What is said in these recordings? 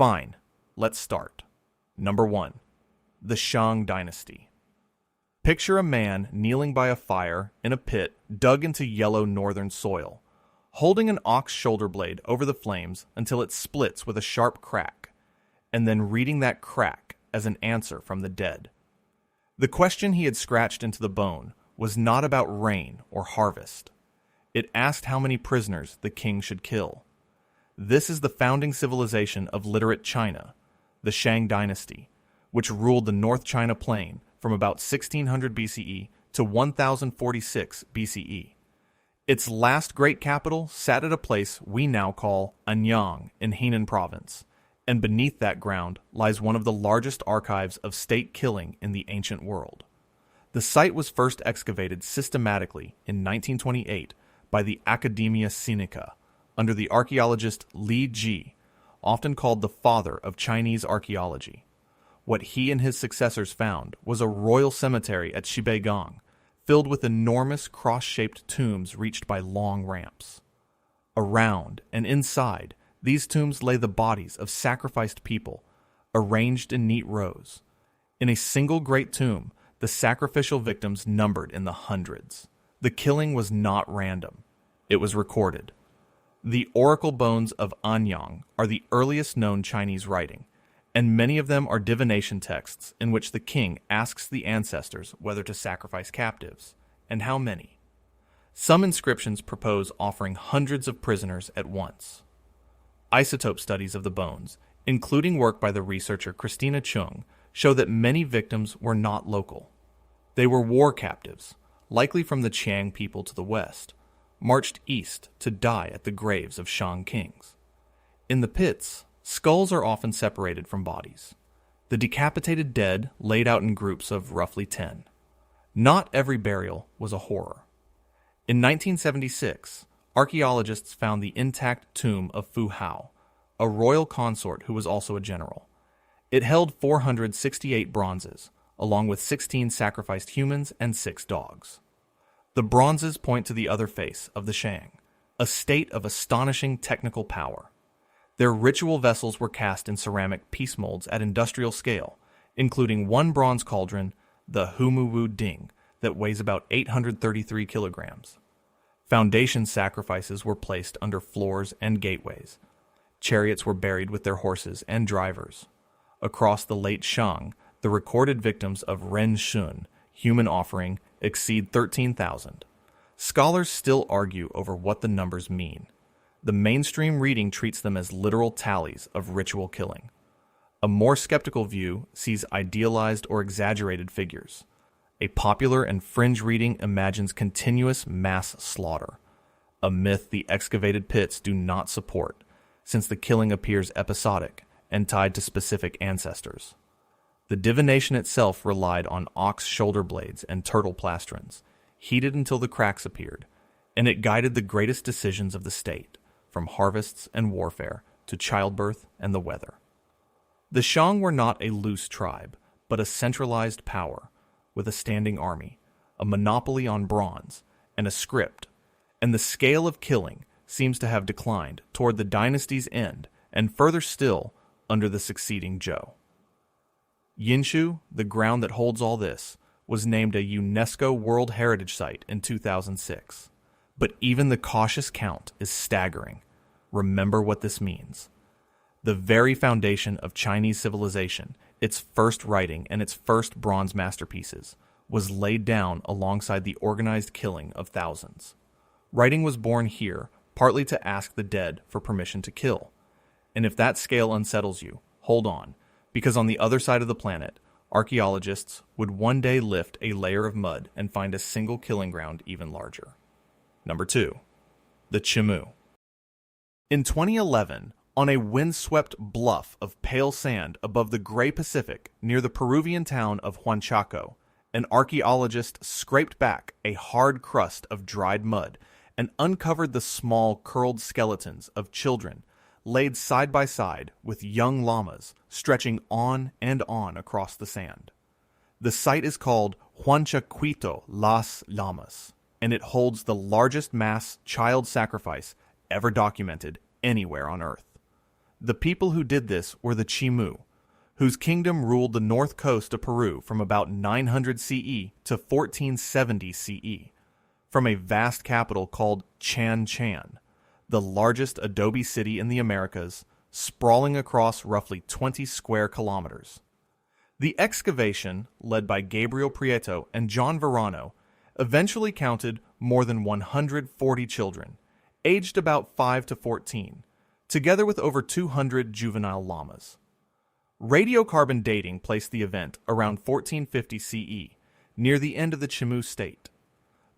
Fine, let's start. Number 1. The Shang Dynasty. Picture a man kneeling by a fire in a pit dug into yellow northern soil, holding an ox shoulder blade over the flames until it splits with a sharp crack, and then reading that crack as an answer from the dead. The question he had scratched into the bone was not about rain or harvest. It asked how many prisoners the king should kill. This is the founding civilization of literate China, the Shang Dynasty, which ruled the North China Plain from about 1600 BCE to 1046 BCE. Its last great capital sat at a place we now call Anyang in Henan province, and beneath that ground lies one of the largest archives of state killing in the ancient world. The site was first excavated systematically in 1928 by the Academia Sinica, under the archaeologist Li Ji, often called the father of Chinese archaeology. What he and his successors found was a royal cemetery at Shibeigang, filled with enormous cross-shaped tombs reached by long ramps. Around and inside these tombs lay the bodies of sacrificed people, arranged in neat rows. In a single great tomb, the sacrificial victims numbered in the hundreds. The killing was not random. It was recorded. The oracle bones of Anyang are the earliest known Chinese writing, and many of them are divination texts in which the king asks the ancestors whether to sacrifice captives, and how many. Some inscriptions propose offering hundreds of prisoners at once. Isotope studies of the bones, including work by the researcher Christina Chung, show that many victims were not local. They were war captives, likely from the Qiang people to the west, marched east to die at the graves of Shang kings. In the pits, skulls are often separated from bodies. The decapitated dead laid out in groups of roughly 10. Not every burial was a horror. In 1976, archaeologists found the intact tomb of Fu Hao, a royal consort who was also a general. It held 468 bronzes, along with 16 sacrificed humans and 6 dogs. The bronzes point to the other face of the Shang, a state of astonishing technical power. Their ritual vessels were cast in ceramic piece molds at industrial scale, including one bronze cauldron, the Humuwu Ding, that weighs about 833 kilograms. Foundation sacrifices were placed under floors and gateways. Chariots were buried with their horses and drivers. Across the late Shang, the recorded victims of Ren Shun, human offering, exceed 13,000. Scholars still argue over what the numbers mean. The mainstream reading treats them as literal tallies of ritual killing. A more skeptical view sees idealized or exaggerated figures. A popular and fringe reading imagines continuous mass slaughter, a myth the excavated pits do not support, since the killing appears episodic and tied to specific ancestors. The divination itself relied on ox shoulder blades and turtle plastrons, heated until the cracks appeared, and it guided the greatest decisions of the state, from harvests and warfare to childbirth and the weather. The Shang were not a loose tribe, but a centralized power, with a standing army, a monopoly on bronze, and a script, and the scale of killing seems to have declined toward the dynasty's end, and further still under the succeeding Zhou. Yinshu, the ground that holds all this, was named a UNESCO World Heritage Site in 2006. But even the cautious count is staggering. Remember what this means. The very foundation of Chinese civilization, its first writing and its first bronze masterpieces, was laid down alongside the organized killing of thousands. Writing was born here partly to ask the dead for permission to kill. And if that scale unsettles you, hold on, because on the other side of the planet, archaeologists would one day lift a layer of mud and find a single killing ground even larger. Number 2. The Chimú. In 2011, on a windswept bluff of pale sand above the gray Pacific near the Peruvian town of Huanchaco, an archaeologist scraped back a hard crust of dried mud and uncovered the small, curled skeletons of children laid side by side with young llamas stretching on and on across the sand. The site is called Huanchaquito Las Llamas, and it holds the largest mass child sacrifice ever documented anywhere on Earth. The people who did this were the Chimú, whose kingdom ruled the north coast of Peru from about 900 CE to 1470 CE, from a vast capital called Chan, the largest adobe city in the Americas, sprawling across roughly 20 square kilometers. The excavation, led by Gabriel Prieto and John Verano, eventually counted more than 140 children, aged about 5 to 14, together with over 200 juvenile llamas. Radiocarbon dating placed the event around 1450 CE, near the end of the Chimú state.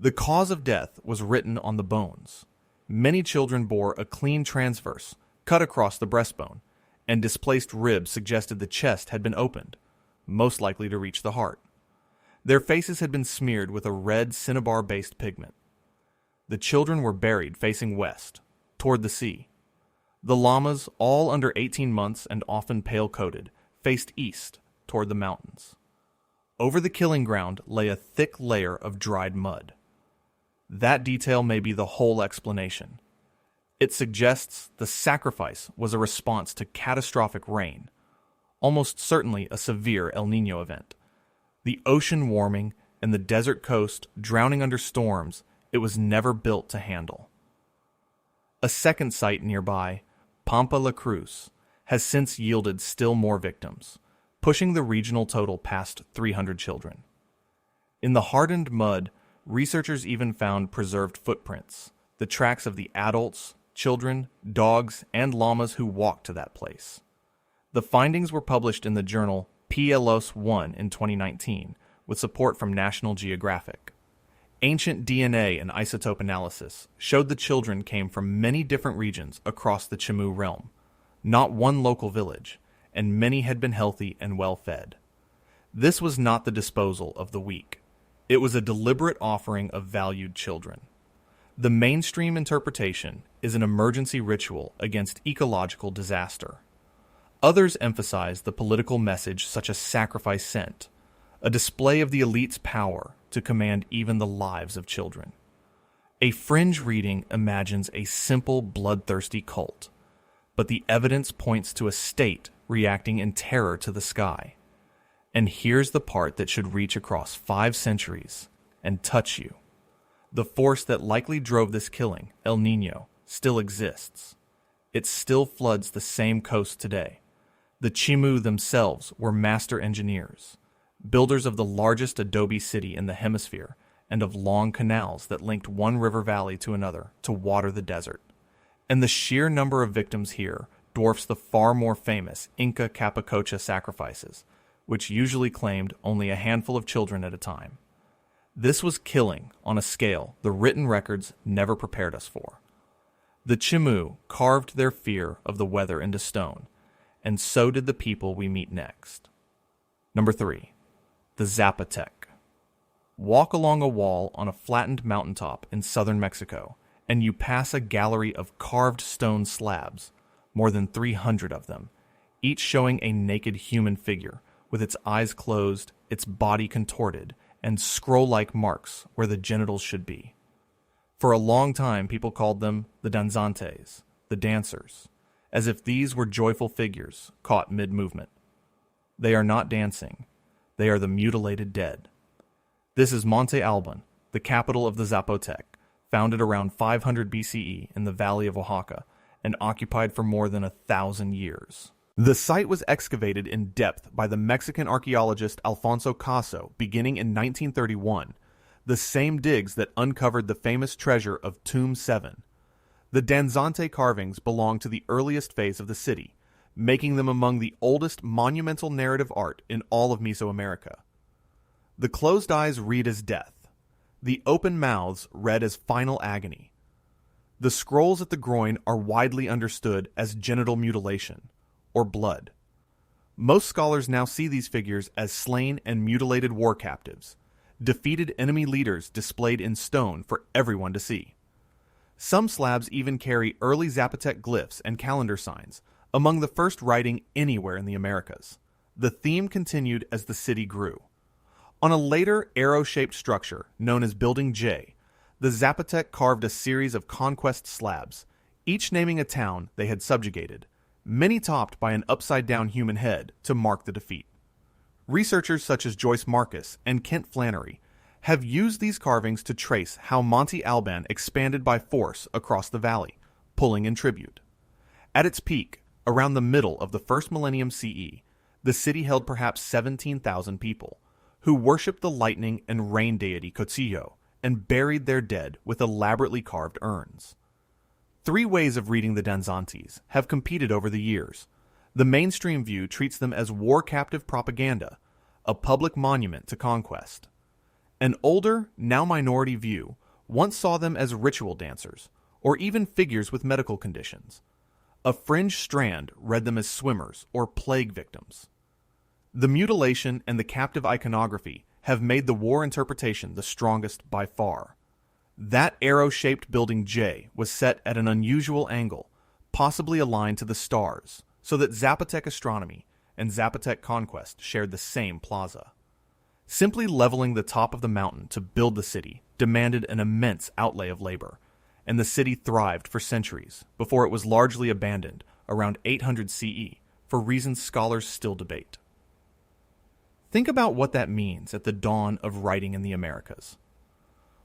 The cause of death was written on the bones. Many children bore a clean transverse, cut across the breastbone, and displaced ribs suggested the chest had been opened, most likely to reach the heart. Their faces had been smeared with a red cinnabar-based pigment. The children were buried facing west, toward the sea. The llamas, all under 18 months and often pale-coated, faced east, toward the mountains. Over the killing ground lay a thick layer of dried mud. That detail may be the whole explanation. It suggests the sacrifice was a response to catastrophic rain, almost certainly a severe El Niño event. The ocean warming and the desert coast drowning under storms it was never built to handle. A second site nearby, Pampa La Cruz, has since yielded still more victims, pushing the regional total past 300 children. In the hardened mud, researchers even found preserved footprints, the tracks of the adults, children, dogs, and llamas who walked to that place. The findings were published in the journal PLOS 1 in 2019, with support from National Geographic. Ancient DNA and isotope analysis showed the children came from many different regions across the Chimú realm, not one local village, and many had been healthy and well-fed. This was not the disposal of the weak. It was a deliberate offering of valued children. The mainstream interpretation is an emergency ritual against ecological disaster. Others emphasize the political message such a sacrifice sent, a display of the elite's power to command even the lives of children. A fringe reading imagines a simple, bloodthirsty cult, but the evidence points to a state reacting in terror to the sky. And here's the part that should reach across 5 centuries and touch you. The force that likely drove this killing, El Niño, still exists. It still floods the same coast today. The Chimú themselves were master engineers, builders of the largest adobe city in the hemisphere and of long canals that linked one river valley to another to water the desert. And the sheer number of victims here dwarfs the far more famous Inca Capacocha sacrifices, which usually claimed only a handful of children at a time. This was killing on a scale the written records never prepared us for. The Chimú carved their fear of the weather into stone, and so did the people we meet next. Number 3. The Zapotec. Walk along a wall on a flattened mountaintop in southern Mexico, and you pass a gallery of carved stone slabs, more than 300 of them, each showing a naked human figure, with its eyes closed, its body contorted, and scroll-like marks where the genitals should be. For a long time, people called them the danzantes, the dancers, as if these were joyful figures caught mid-movement. They are not dancing. They are the mutilated dead. This is Monte Alban, the capital of the Zapotec, founded around 500 BCE in the valley of Oaxaca and occupied for more than 1,000 years. The site was excavated in depth by the Mexican archaeologist Alfonso Caso beginning in 1931, the same digs that uncovered the famous treasure of Tomb 7. The danzante carvings belong to the earliest phase of the city, making them among the oldest monumental narrative art in all of Mesoamerica. The closed eyes read as death. The open mouths read as final agony. The scrolls at the groin are widely understood as genital mutilation, or blood. Most scholars now see these figures as slain and mutilated war captives, defeated enemy leaders displayed in stone for everyone to see. Some slabs even carry early Zapotec glyphs and calendar signs, among the first writing anywhere in the Americas. The theme continued as the city grew. On a later arrow-shaped structure known as Building J, the Zapotec carved a series of conquest slabs, each naming a town they had subjugated, many topped by an upside-down human head to mark the defeat. Researchers such as Joyce Marcus and Kent Flannery have used these carvings to trace how Monte Alban expanded by force across the valley, pulling in tribute. At its peak, around the middle of the first millennium CE, the city held perhaps 17,000 people, who worshipped the lightning and rain deity Cotillo and buried their dead with elaborately carved urns. Three ways of reading the Danzantes have competed over the years. The mainstream view treats them as war captive propaganda, a public monument to conquest. An older, now minority view once saw them as ritual dancers, or even figures with medical conditions. A fringe strand read them as swimmers or plague victims. The mutilation and the captive iconography have made the war interpretation the strongest by far. That arrow-shaped building J was set at an unusual angle, possibly aligned to the stars, so that Zapotec astronomy and Zapotec conquest shared the same plaza. Simply leveling the top of the mountain to build the city demanded an immense outlay of labor, and the city thrived for centuries before it was largely abandoned around 800 CE for reasons scholars still debate. Think about what that means at the dawn of writing in the Americas.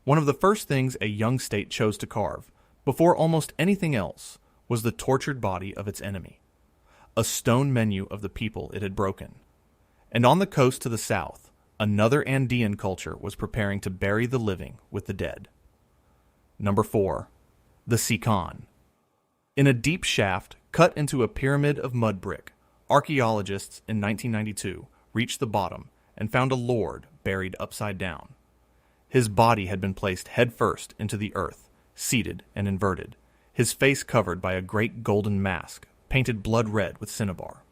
One of the first things a young state chose to carve, before almost anything else, was the tortured body of its enemy, a stone menu of the people it had broken. And on the coast to the south, another Andean culture was preparing to bury the living with the dead. Number 4. The Sicán. In a deep shaft cut into a pyramid of mud brick, archaeologists in 1992 reached the bottom and found a lord buried upside down. His body had been placed headfirst into the earth, seated and inverted, his face covered by a great golden mask painted blood red with cinnabar.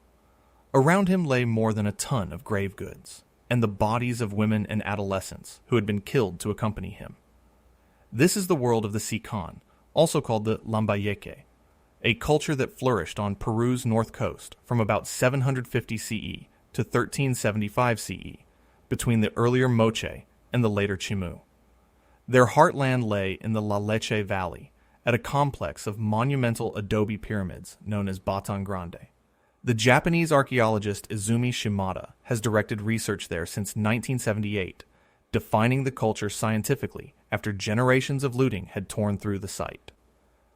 Around him lay more than a ton of grave goods, and the bodies of women and adolescents who had been killed to accompany him. This is the world of the Sicán, also called the Lambayeque, a culture that flourished on Peru's north coast from about 750 CE to 1375 CE, between the earlier Moche and the later Chimú. Their heartland lay in the La Leche Valley, at a complex of monumental adobe pyramids known as Batan Grande. The Japanese archaeologist Izumi Shimada has directed research there since 1978, defining the culture scientifically after generations of looting had torn through the site.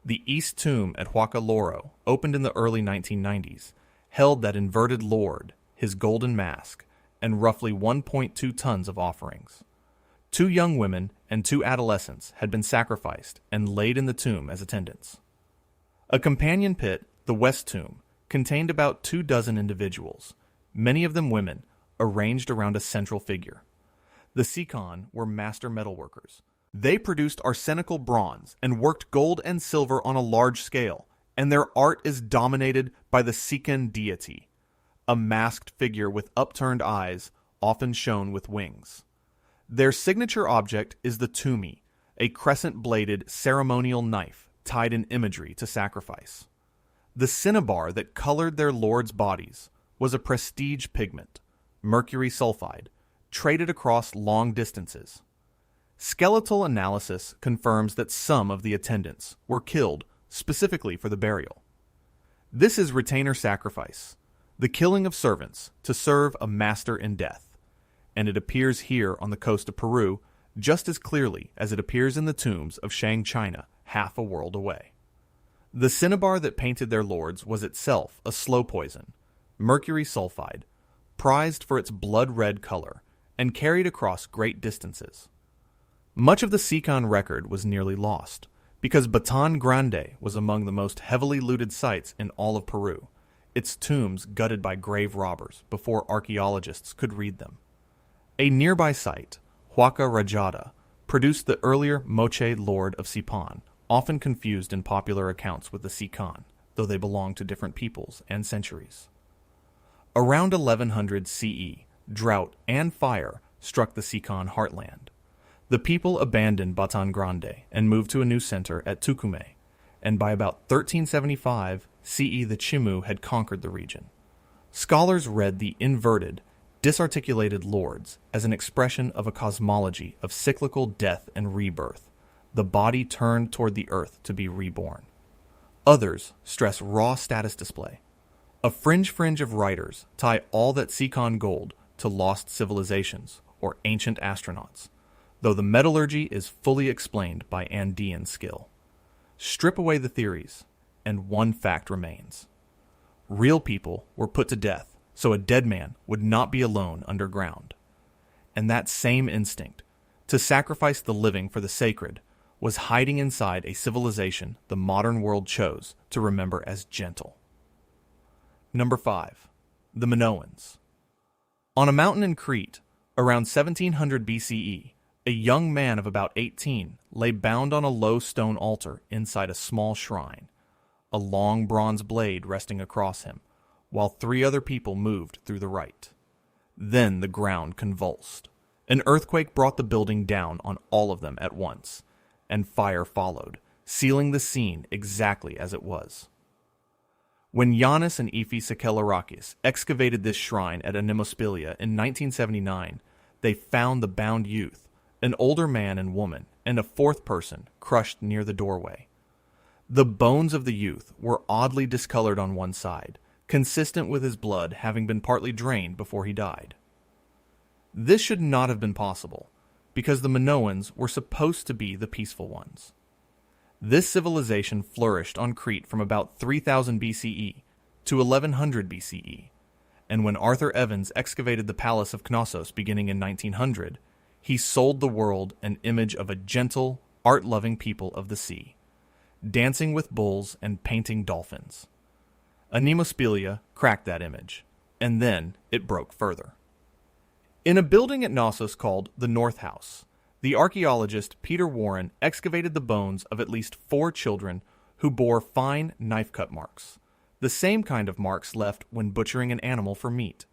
The East Tomb at Huaca Loro, opened in the early 1990s, held that inverted lord, his golden mask, and roughly 1.2 tons of offerings. 2 young women and 2 adolescents had been sacrificed and laid in the tomb as attendants. A companion pit, the West Tomb, contained about 24 individuals, many of them women, arranged around a central figure. The Sicán were master metalworkers. They produced arsenical bronze and worked gold and silver on a large scale, and their art is dominated by the Sicán deity, a masked figure with upturned eyes, often shown with wings. Their signature object is the tumi, a crescent-bladed ceremonial knife tied in imagery to sacrifice. The cinnabar that colored their lords' bodies was a prestige pigment, mercury sulfide, traded across long distances. Skeletal analysis confirms that some of the attendants were killed specifically for the burial. This is retainer sacrifice, the killing of servants to serve a master in death, and it appears here on the coast of Peru just as clearly as it appears in the tombs of Shang China half a world away. The cinnabar that painted their lords was itself a slow poison, mercury sulfide, prized for its blood-red color, and carried across great distances. Much of the Sicán record was nearly lost, because Batan Grande was among the most heavily looted sites in all of Peru, its tombs gutted by grave robbers before archaeologists could read them. A nearby site, Huaca Rajada, produced the earlier Moche Lord of Sipán, often confused in popular accounts with the Sicán, though they belong to different peoples and centuries. Around 1100 CE, drought and fire struck the Sicán heartland. The people abandoned Batan Grande and moved to a new center at Tucumé, and by about 1375 CE the Chimú had conquered the region. Scholars read the inverted, disarticulated lords as an expression of a cosmology of cyclical death and rebirth, the body turned toward the earth to be reborn. Others stress raw status display, A fringe of writers tie all that Sicán gold to lost civilizations or ancient astronauts, though the metallurgy is fully explained by Andean skill. Strip away the theories, and one fact remains. Real people were put to death so a dead man would not be alone underground. And that same instinct, to sacrifice the living for the sacred, was hiding inside a civilization the modern world chose to remember as gentle. Number 5. The Minoans. On a mountain in Crete, around 1700 BCE, a young man of about 18 lay bound on a low stone altar inside a small shrine, a long bronze blade resting across him, while 3 other people moved through the rite. Then the ground convulsed. An earthquake brought the building down on all of them at once, and fire followed, sealing the scene exactly as it was. When Yannis and Ephi Sakelarakis excavated this shrine at Animospelia in 1979, they found the bound youth, an older man and woman, and a 4th person crushed near the doorway. The bones of the youth were oddly discolored on one side, consistent with his blood having been partly drained before he died. This should not have been possible, because the Minoans were supposed to be the peaceful ones. This civilization flourished on Crete from about 3000 BCE to 1100 BCE, and when Arthur Evans excavated the Palace of Knossos beginning in 1900, he sold the world an image of a gentle, art-loving people of the sea, dancing with bulls and painting dolphins. Animospelia cracked that image, and then it broke further. In a building at Knossos called the North House, the archaeologist Peter Warren excavated the bones of at least 4 children who bore fine knife-cut marks, the same kind of marks left when butchering an animal for meat.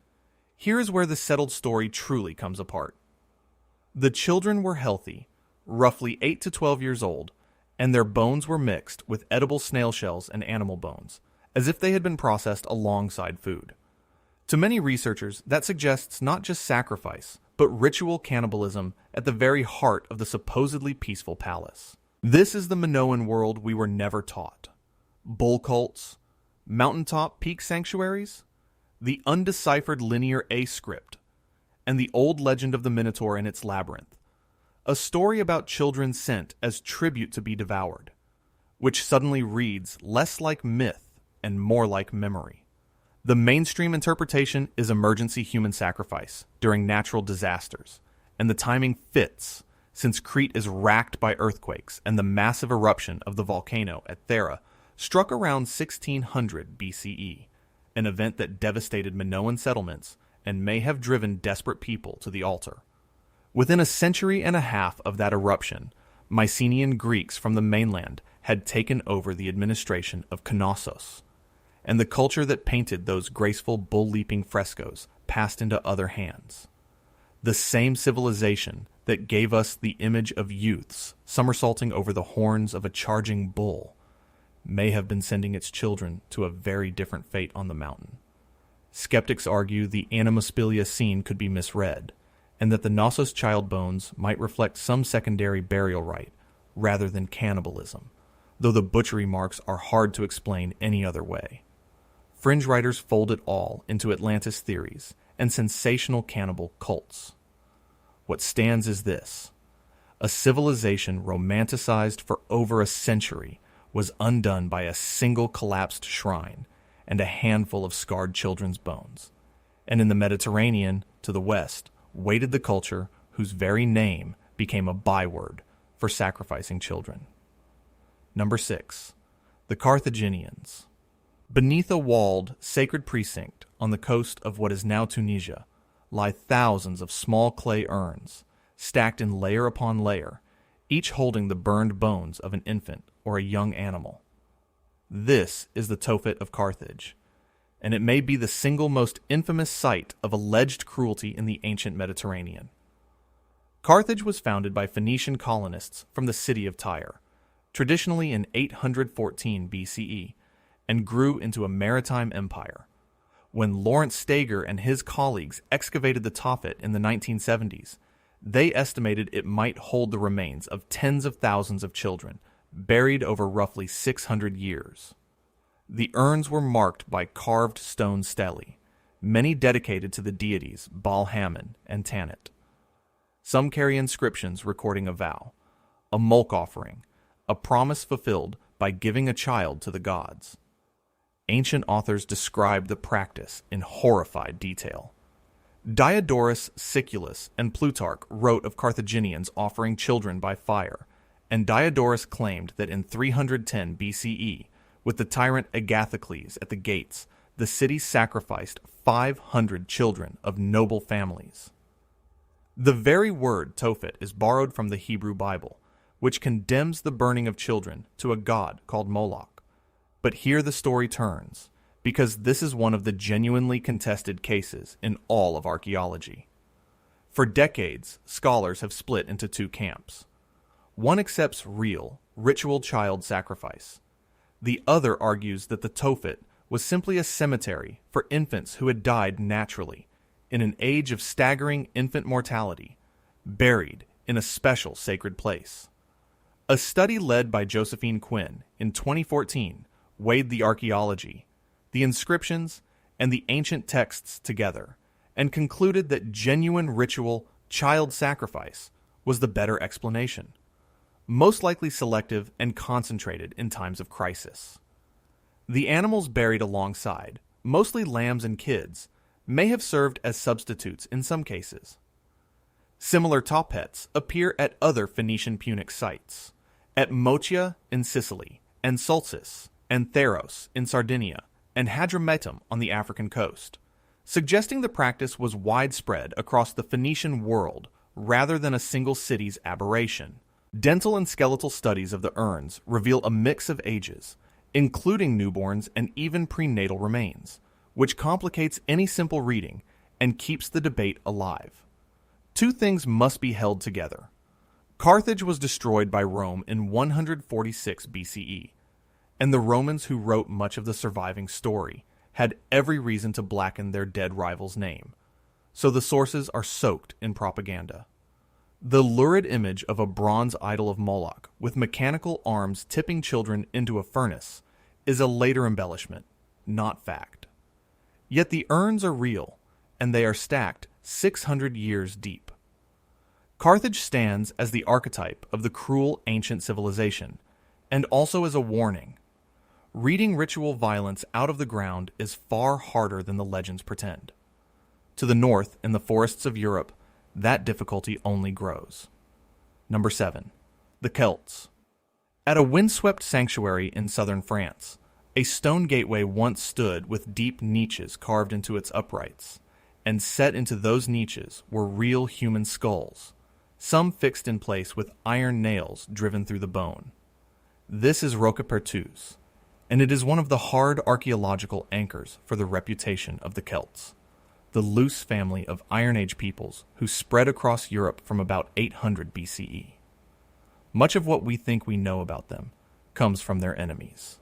Here is where the settled story truly comes apart. The children were healthy, roughly 8 to 12 years old, and their bones were mixed with edible snail shells and animal bones, as if they had been processed alongside food. To many researchers, that suggests not just sacrifice, but ritual cannibalism at the very heart of the supposedly peaceful palace. This is the Minoan world we were never taught. Bull cults, mountaintop peak sanctuaries, the undeciphered linear A script, and the old legend of the Minotaur and its labyrinth, a story about children sent as tribute to be devoured, which suddenly reads less like myth and more like memory. The mainstream interpretation is emergency human sacrifice during natural disasters, and the timing fits since Crete is racked by earthquakes and the massive eruption of the volcano at Thera struck around 1600 BCE, an event that devastated Minoan settlements and may have driven desperate people to the altar. Within a century and a half of that eruption, Mycenaean Greeks from the mainland had taken over the administration of Knossos, and the culture that painted those graceful bull-leaping frescoes passed into other hands. The same civilization that gave us the image of youths somersaulting over the horns of a charging bull may have been sending its children to a very different fate on the mountain. Skeptics argue the Animospelia scene could be misread, and that the Knossos child bones might reflect some secondary burial rite rather than cannibalism, though the butchery marks are hard to explain any other way. Fringe writers fold it all into Atlantis theories and sensational cannibal cults. What stands is this: a civilization romanticized for over a century was undone by a single collapsed shrine and a handful of scarred children's bones. And in the Mediterranean, to the west, waited the culture whose very name became a byword for sacrificing children. Number 6. The Carthaginians. Beneath a walled, sacred precinct on the coast of what is now Tunisia lie thousands of small clay urns, stacked in layer upon layer, each holding the burned bones of an infant or a young animal. This is the Tophet of Carthage, and it may be the single most infamous site of alleged cruelty in the ancient Mediterranean. Carthage was founded by Phoenician colonists from the city of Tyre, traditionally in 814 BCE, and grew into a maritime empire. When Lawrence Steger and his colleagues excavated the Tophet in the 1970s, they estimated it might hold the remains of tens of thousands of children, buried over roughly 600 years. The urns were marked by carved stone stelae, many dedicated to the deities Baal-Hamon and Tanit. Some carry inscriptions recording a vow, a mulk offering, a promise fulfilled by giving a child to the gods. Ancient authors describe the practice in horrified detail. Diodorus Siculus and Plutarch wrote of Carthaginians offering children by fire, and Diodorus claimed that in 310 BCE, with the tyrant Agathocles at the gates, the city sacrificed 500 children of noble families. The very word Tophet is borrowed from the Hebrew Bible, which condemns the burning of children to a god called Moloch. But here the story turns, because this is one of the genuinely contested cases in all of archaeology. For decades, scholars have split into two camps. One accepts real, ritual child sacrifice. The other argues that the Tophet was simply a cemetery for infants who had died naturally, in an age of staggering infant mortality, buried in a special sacred place. A study led by Josephine Quinn in 2014 weighed the archaeology, the inscriptions, and the ancient texts together, and concluded that genuine ritual child sacrifice was the better explanation, most likely selective and concentrated in times of crisis. The animals buried alongside, mostly lambs and kids, may have served as substitutes in some cases. Similar tophets appear at other Phoenician Punic sites, at Motia in Sicily, and Sulcis and Theros in Sardinia, and Hadrumetum on the African coast, suggesting the practice was widespread across the Phoenician world rather than a single city's aberration. Dental and skeletal studies of the urns reveal a mix of ages, including newborns and even prenatal remains, which complicates any simple reading and keeps the debate alive. Two things must be held together. Carthage was destroyed by Rome in 146 BCE, and the Romans who wrote much of the surviving story had every reason to blacken their dead rival's name, so the sources are soaked in propaganda. The lurid image of a bronze idol of Moloch with mechanical arms tipping children into a furnace is a later embellishment, not fact. Yet the urns are real, and they are stacked 600 years deep. Carthage stands as the archetype of the cruel ancient civilization, and also as a warning. Reading ritual violence out of the ground is far harder than the legends pretend. To the north, in the forests of Europe, that difficulty only grows. Number 7. The Celts. At a windswept sanctuary in southern France, a stone gateway once stood with deep niches carved into its uprights, and set into those niches were real human skulls, some fixed in place with iron nails driven through the bone. This is Roquepertus, and it is one of the hard archaeological anchors for the reputation of the Celts, the loose family of Iron Age peoples who spread across Europe from about 800 BCE. Much of what we think we know about them comes from their enemies.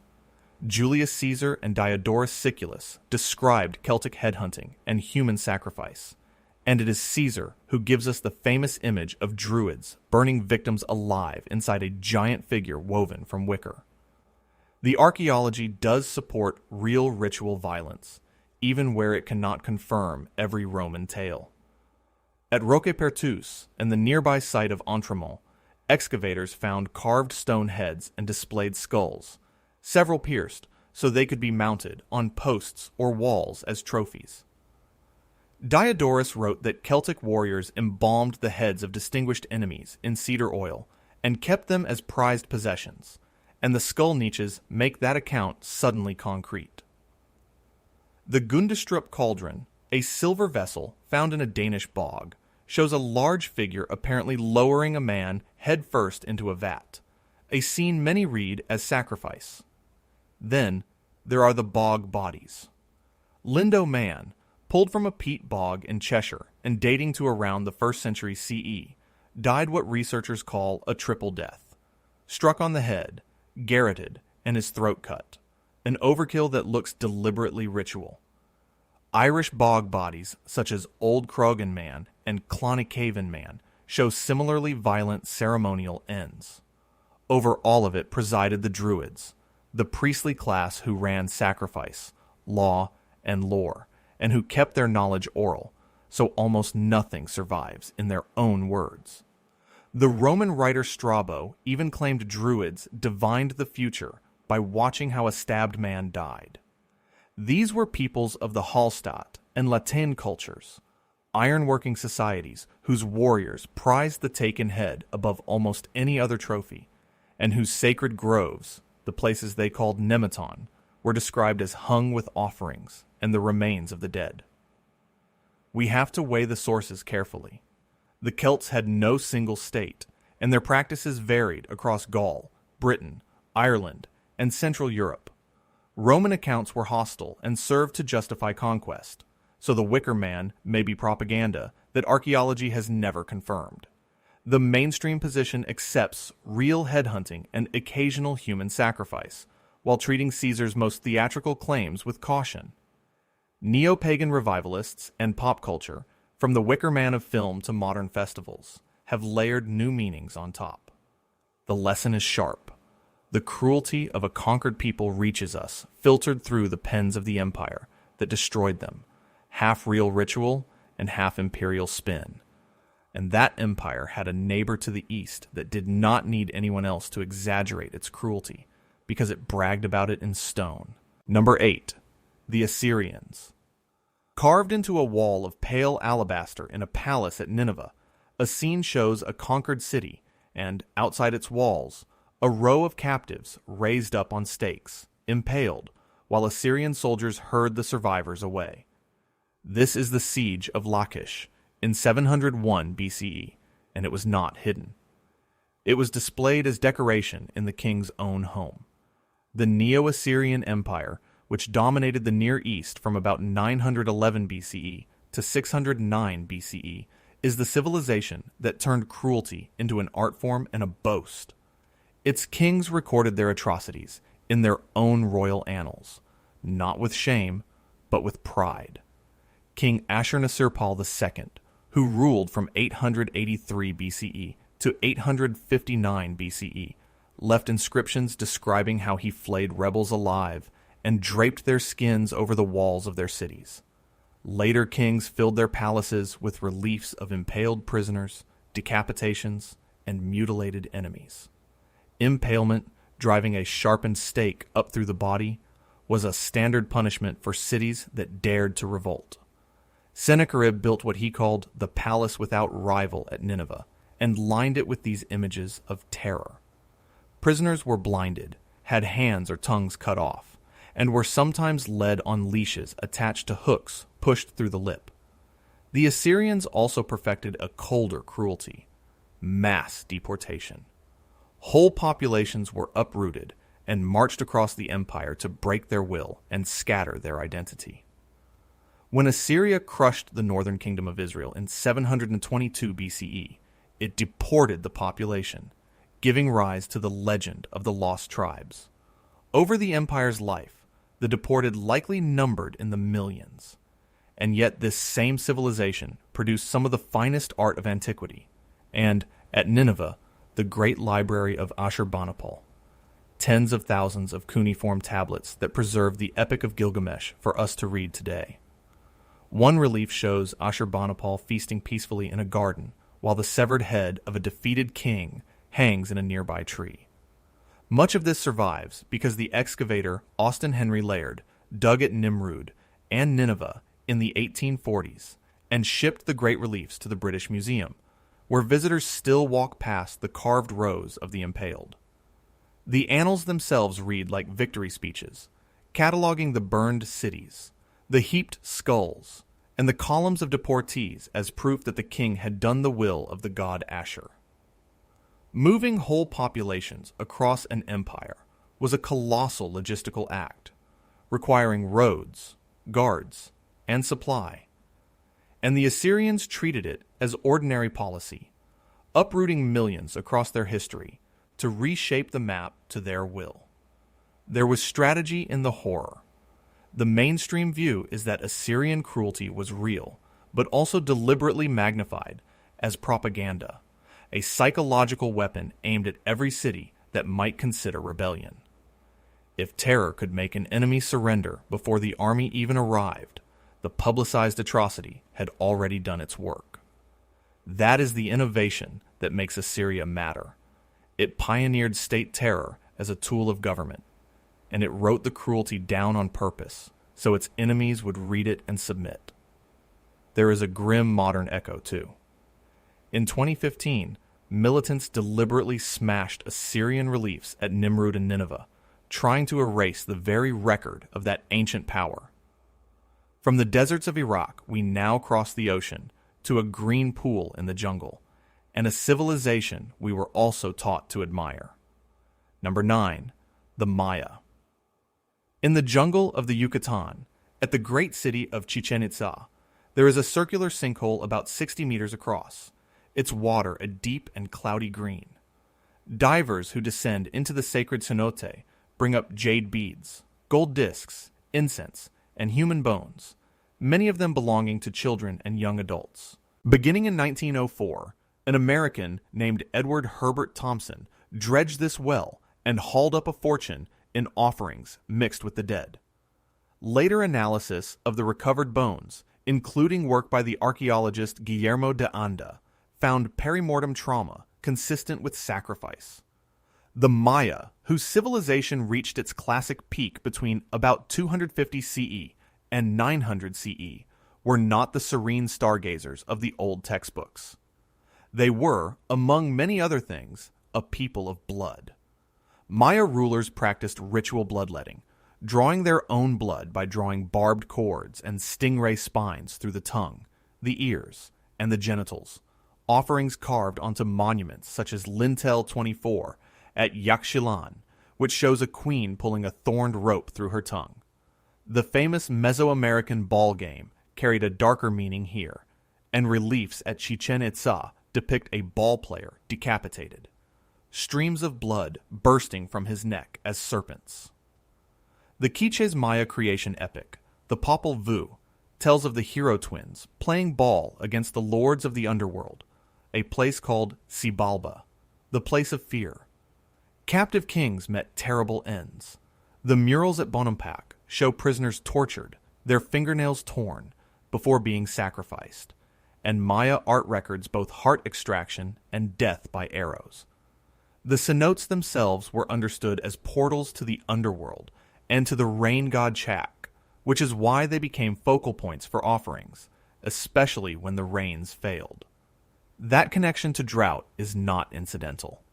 Julius Caesar and Diodorus Siculus described Celtic headhunting and human sacrifice, and it is Caesar who gives us the famous image of druids burning victims alive inside a giant figure woven from wicker. The archaeology does support real ritual violence, even where it cannot confirm every Roman tale. At Roquepertus and the nearby site of Entremont, excavators found carved stone heads and displayed skulls, several pierced so they could be mounted on posts or walls as trophies. Diodorus wrote that Celtic warriors embalmed the heads of distinguished enemies in cedar oil and kept them as prized possessions, and the skull niches make that account suddenly concrete. The Gundestrup cauldron, a silver vessel found in a Danish bog, shows a large figure apparently lowering a man head first into a vat, a scene many read as sacrifice. Then there are the bog bodies. Lindo Man, pulled from a peat bog in Cheshire and dating to around the 1st century CE, died what researchers call a triple death: struck on the head, garroted, and his throat cut, an overkill that looks deliberately ritual. Irish bog bodies such as Old Croghan Man and Clonycavan Man show similarly violent ceremonial ends. Over all of it presided the Druids, the priestly class who ran sacrifice, law, and lore, and who kept their knowledge oral, so almost nothing survives in their own words. The Roman writer Strabo even claimed Druids divined the future by watching how a stabbed man died. These were peoples of the Hallstatt and Latin cultures, ironworking societies whose warriors prized the taken head above almost any other trophy, and whose sacred groves, the places they called Nematon, were described as hung with offerings and the remains of the dead. We have to weigh the sources carefully. The Celts had no single state, and their practices varied across Gaul, Britain, Ireland, and Central Europe. Roman accounts were hostile and served to justify conquest, so the Wicker Man may be propaganda that archaeology has never confirmed. The mainstream position accepts real headhunting and occasional human sacrifice, while treating Caesar's most theatrical claims with caution. Neo-pagan revivalists and pop culture, from the Wicker Man of film to modern festivals, have layered new meanings on top. The lesson is sharp. The cruelty of a conquered people reaches us, filtered through the pens of the empire that destroyed them, half real ritual and half imperial spin. And that empire had a neighbor to the east that did not need anyone else to exaggerate its cruelty, because it bragged about it in stone. Number 8. The Assyrians. Carved into a wall of pale alabaster in a palace at Nineveh, a scene shows a conquered city, and, outside its walls, a row of captives raised up on stakes, impaled, while Assyrian soldiers herd the survivors away. This is the siege of Lachish in 701 BCE, and it was not hidden. It was displayed as decoration in the king's own home. The Neo-Assyrian Empire, which dominated the Near East from about 911 BCE to 609 BCE, is the civilization that turned cruelty into an art form and a boast. Its kings recorded their atrocities in their own royal annals, not with shame, but with pride. King Ashurnasirpal II, who ruled from 883 BCE to 859 BCE, left inscriptions describing how he flayed rebels alive and draped their skins over the walls of their cities. Later kings filled their palaces with reliefs of impaled prisoners, decapitations, and mutilated enemies. Impalement, driving a sharpened stake up through the body, was a standard punishment for cities that dared to revolt. Sennacherib built what he called the palace without rival at Nineveh, and lined it with these images of terror. Prisoners were blinded, had hands or tongues cut off, and were sometimes led on leashes attached to hooks pushed through the lip. The Assyrians also perfected a colder cruelty: mass deportation. Whole populations were uprooted and marched across the empire to break their will and scatter their identity. When Assyria crushed the northern kingdom of Israel in 722 BCE, it deported the population, giving rise to the legend of the lost tribes. Over the empire's life, the deported likely numbered in the millions. And yet this same civilization produced some of the finest art of antiquity, and, at Nineveh, the great library of Ashurbanipal, tens of thousands of cuneiform tablets that preserve the Epic of Gilgamesh for us to read today. One relief shows Ashurbanipal feasting peacefully in a garden, while the severed head of a defeated king hangs in a nearby tree. Much of this survives because the excavator Austin Henry Laird dug at Nimrud and Nineveh in the 1840s and shipped the great reliefs to the British Museum, where visitors still walk past the carved rows of the impaled. The annals themselves read like victory speeches, cataloging the burned cities, the heaped skulls, and the columns of deportees as proof that the king had done the will of the god Ashur. Moving whole populations across an empire was a colossal logistical act, requiring roads, guards, and supply. And the Assyrians treated it as ordinary policy, uprooting millions across their history to reshape the map to their will. There was strategy in the horror. The mainstream view is that Assyrian cruelty was real, but also deliberately magnified as propaganda, a psychological weapon aimed at every city that might consider rebellion. If terror could make an enemy surrender before the army even arrived, the publicized atrocity had already done its work. That is the innovation that makes Assyria matter. It pioneered state terror as a tool of government, and it wrote the cruelty down on purpose so its enemies would read it and submit. There is a grim modern echo, too. In 2015, militants deliberately smashed Assyrian reliefs at Nimrud and Nineveh, trying to erase the very record of that ancient power. From the deserts of Iraq, we now cross the ocean to a green pool in the jungle, and a civilization we were also taught to admire. Number 9. The Maya. In the jungle of the Yucatan, at the great city of Chichen Itza, there is a circular sinkhole about 60 meters across, its water a deep and cloudy green. Divers who descend into the sacred cenote bring up jade beads, gold discs, incense, and human bones, many of them belonging to children and young adults. Beginning in 1904, an American named Edward Herbert Thompson dredged this well and hauled up a fortune in offerings mixed with the dead. Later analysis of the recovered bones, including work by the archaeologist Guillermo de Anda, found perimortem trauma consistent with sacrifice. The Maya, whose civilization reached its classic peak between about 250 CE and 900 CE, were not the serene stargazers of the old textbooks. They were, among many other things, a people of blood. Maya rulers practiced ritual bloodletting, drawing their own blood by drawing barbed cords and stingray spines through the tongue, the ears, and the genitals, offerings carved onto monuments such as Lintel 24 at Yaxchilan, which shows a queen pulling a thorned rope through her tongue. The famous Mesoamerican ball game carried a darker meaning here, and reliefs at Chichen Itza depict a ball player decapitated, streams of blood bursting from his neck as serpents. The Quiches Maya creation epic, the Popol Vuh, tells of the hero twins playing ball against the lords of the underworld, a place called Xibalba, the place of fear. Captive kings met terrible ends. The murals at Bonampak show prisoners tortured, their fingernails torn, before being sacrificed, and Maya art records both heart extraction and death by arrows. The cenotes themselves were understood as portals to the underworld and to the rain god Chak, which is why they became focal points for offerings, especially when the rains failed. That connection to drought is not incidental.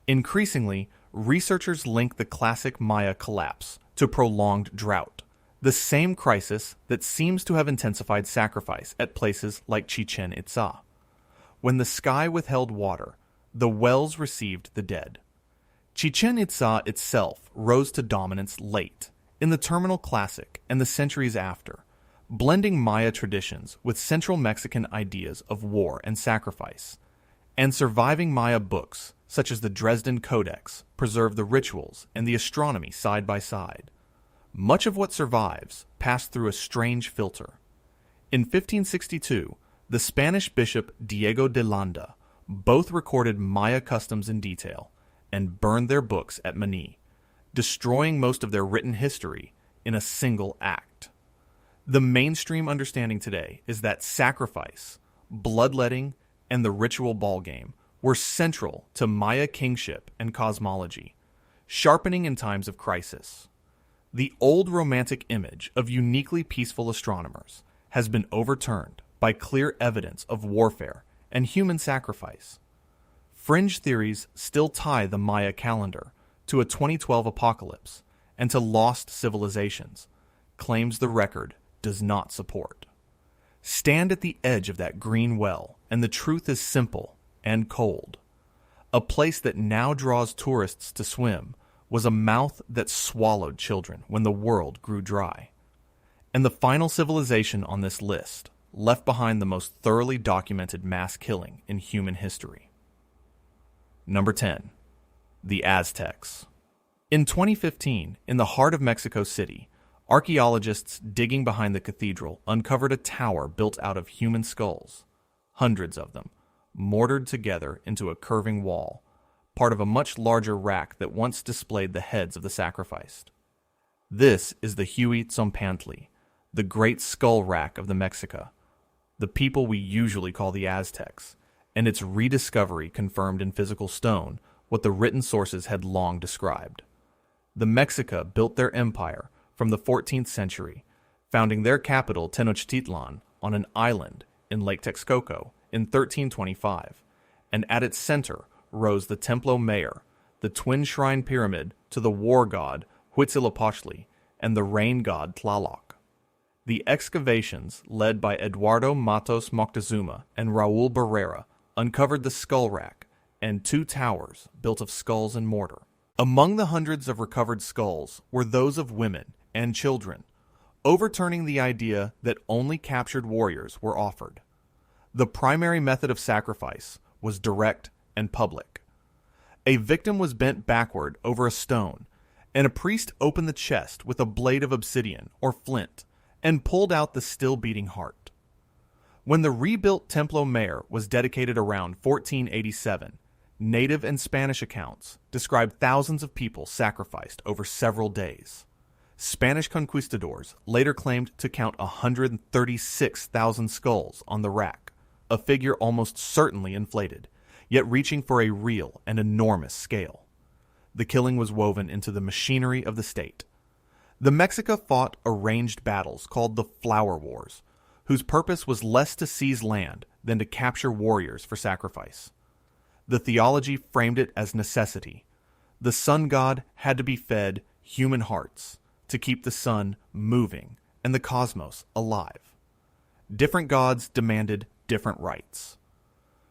Increasingly, researchers link the classic Maya collapse to prolonged drought, the same crisis that seems to have intensified sacrifice at places like Chichen Itza. When the sky withheld water, the wells received the dead. Chichen Itza itself rose to dominance late, in the Terminal Classic and the centuries after, blending Maya traditions with Central Mexican ideas of war and sacrifice. And surviving Maya books, such as the Dresden Codex, preserve the rituals and the astronomy side by side. Much of what survives passed through a strange filter. In 1562, the Spanish bishop Diego de Landa both recorded Maya customs in detail and burned their books at Mani, destroying most of their written history in a single act. The mainstream understanding today is that sacrifice, bloodletting, and the ritual ballgame were central to Maya kingship and cosmology, sharpening in times of crisis. The old romantic image of uniquely peaceful astronomers has been overturned by clear evidence of warfare and human sacrifice. Fringe theories still tie the Maya calendar to a 2012 apocalypse and to lost civilizations, claims the record does not support. Stand at the edge of that green well, and the truth is simple and cold. A place that now draws tourists to swim was a mouth that swallowed children when the world grew dry. And the final civilization on this list left behind the most thoroughly documented mass killing in human history. Number 10. The Aztecs. In 2015, in the heart of Mexico City, archaeologists digging behind the cathedral uncovered a tower built out of human skulls, hundreds of them, mortared together into a curving wall, part of a much larger rack that once displayed the heads of the sacrificed. This is the Huitzompantli, the great skull rack of the Mexica, the people we usually call the Aztecs, and its rediscovery confirmed in physical stone what the written sources had long described. The Mexica built their empire from the 14th century, founding their capital Tenochtitlan on an island in Lake Texcoco in 1325, and at its center rose the Templo Mayor, the twin shrine pyramid to the war god Huitzilopochtli and the rain god Tlaloc. The excavations, led by Eduardo Matos Moctezuma and Raul Barrera, uncovered the skull rack and 2 towers built of skulls and mortar. Among the hundreds of recovered skulls were those of women and children, overturning the idea that only captured warriors were offered. The primary method of sacrifice was direct and public. A victim was bent backward over a stone, and a priest opened the chest with a blade of obsidian or flint and pulled out the still-beating heart. When the rebuilt Templo Mayor was dedicated around 1487, native and Spanish accounts describe thousands of people sacrificed over several days. Spanish conquistadors later claimed to count 136,000 skulls on the rack, a figure almost certainly inflated, yet reaching for a real and enormous scale. The killing was woven into the machinery of the state. The Mexica fought arranged battles called the Flower Wars, whose purpose was less to seize land than to capture warriors for sacrifice. The theology framed it as necessity. The sun god had to be fed human hearts to keep the sun moving and the cosmos alive. Different gods demanded different rites.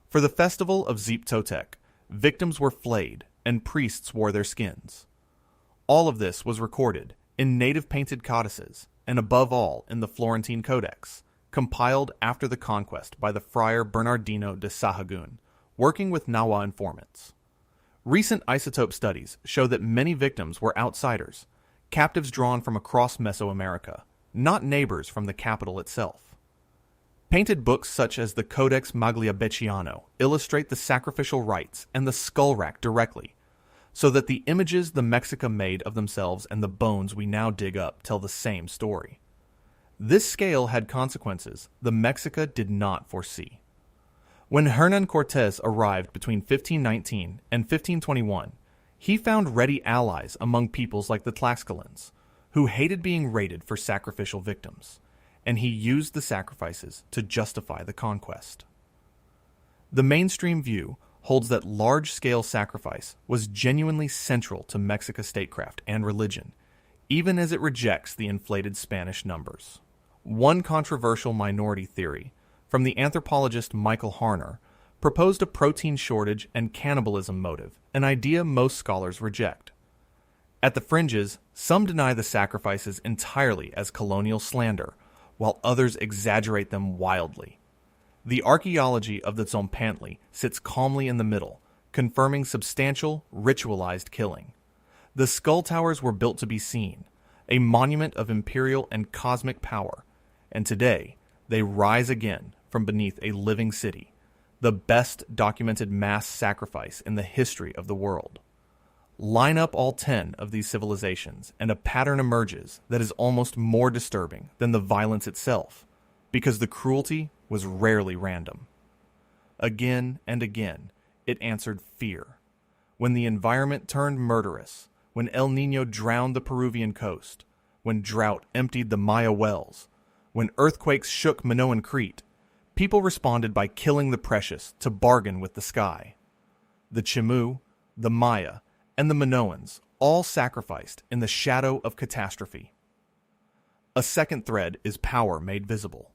For the festival of Zapotec, victims were flayed and priests wore their skins. All of this was recorded in native painted codices and above all in the Florentine Codex, compiled after the conquest by the friar Bernardino de Sahagún, working with Nahua informants. Recent isotope studies show that many victims were outsiders, captives drawn from across Mesoamerica, not neighbors from the capital itself. Painted books such as the Codex Magliabechiano illustrate the sacrificial rites and the skull rack directly, so that the images the Mexica made of themselves and the bones we now dig up tell the same story. This scale had consequences the Mexica did not foresee. When Hernán Cortés arrived between 1519 and 1521, he found ready allies among peoples like the Tlaxcalans, who hated being raided for sacrificial victims, and he used the sacrifices to justify the conquest. The mainstream view holds that large-scale sacrifice was genuinely central to Mexica statecraft and religion, even as it rejects the inflated Spanish numbers. One controversial minority theory, from the anthropologist Michael Harner, proposed a protein shortage and cannibalism motive, an idea most scholars reject. At the fringes, some deny the sacrifices entirely as colonial slander, while others exaggerate them wildly. The archaeology of the Tzompantli sits calmly in the middle, confirming substantial, ritualized killing. The skull towers were built to be seen, a monument of imperial and cosmic power, and today they rise again from beneath a living city, the best documented mass sacrifice in the history of the world. Line up all 10 of these civilizations, and a pattern emerges that is almost more disturbing than the violence itself, because the cruelty was rarely random. Again and again, it answered fear. When the environment turned murderous, when El Niño drowned the Peruvian coast, when drought emptied the Maya wells, when earthquakes shook Minoan Crete, people responded by killing the precious to bargain with the sky. The Chimú, the Maya, and the Minoans all sacrificed in the shadow of catastrophe. A second thread is power made visible.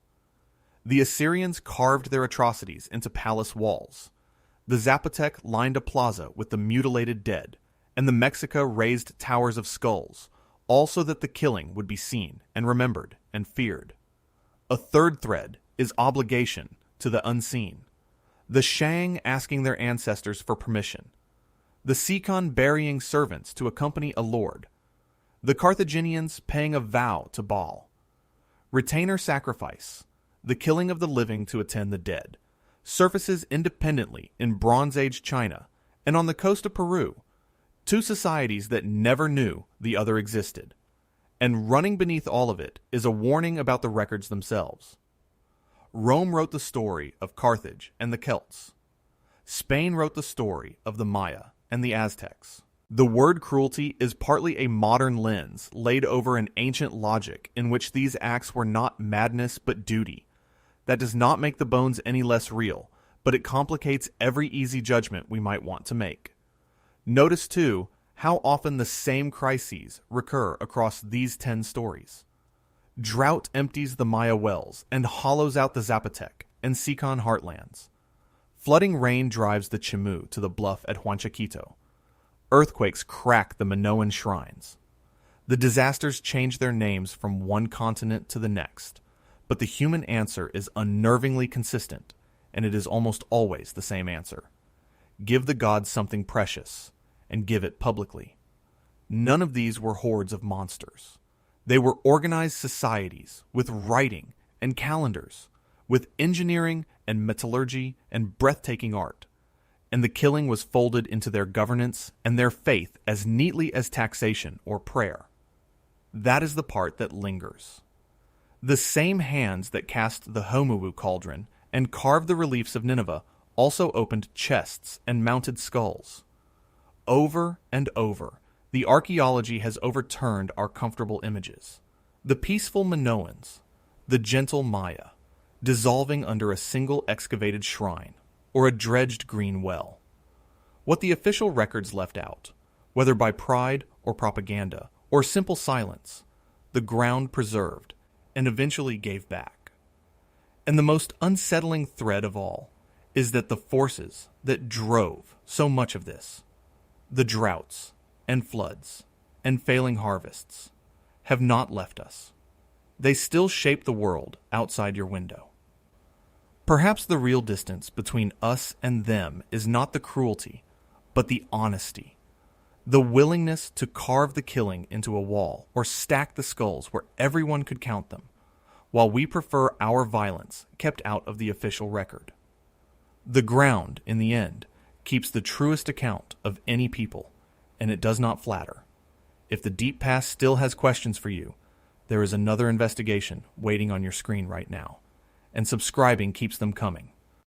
The Assyrians carved their atrocities into palace walls. The Zapotec lined a plaza with the mutilated dead, and the Mexica raised towers of skulls, all so that the killing would be seen and remembered and feared. A third thread is obligation to the unseen. The Shang asking their ancestors for permission. The Sicán burying servants to accompany a lord. The Carthaginians paying a vow to Baal. Retainer sacrifice, the killing of the living to attend the dead, surfaces independently in Bronze Age China and on the coast of Peru, two societies that never knew the other existed. And running beneath all of it is a warning about the records themselves. Rome wrote the story of Carthage and the Celts. Spain wrote the story of the Maya and the Aztecs. The word cruelty is partly a modern lens laid over an ancient logic in which these acts were not madness but duty. That does not make the bones any less real, but it complicates every easy judgment we might want to make. Notice, too, how often the same crises recur across these 10 stories. Drought empties the Maya wells and hollows out the Zapotec and Sicán heartlands. Flooding rain drives the Chimú to the bluff at Huanchaquito. Earthquakes crack the Minoan shrines. The disasters change their names from one continent to the next, but the human answer is unnervingly consistent, and it is almost always the same answer. Give the gods something precious, and give it publicly. None of these were hordes of monsters. They were organized societies with writing and calendars, with engineering and metallurgy and breathtaking art. And the killing was folded into their governance and their faith as neatly as taxation or prayer. That is the part that lingers. The same hands that cast the Homuwu cauldron and carved the reliefs of Nineveh also opened chests and mounted skulls. Over and over, the archaeology has overturned our comfortable images. The peaceful Minoans, the gentle Maya, dissolving under a single excavated shrine, or a dredged green well. What the official records left out, whether by pride or propaganda, or simple silence, the ground preserved, and eventually gave back. And the most unsettling thread of all is that the forces that drove so much of this, the droughts and floods and failing harvests, have not left us. They still shape the world outside your window. Perhaps the real distance between us and them is not the cruelty, but the honesty. The willingness to carve the killing into a wall or stack the skulls where everyone could count them, while we prefer our violence kept out of the official record. The ground, in the end, keeps the truest account of any people, and it does not flatter. If the deep past still has questions for you, there is another investigation waiting on your screen right now, and subscribing keeps them coming.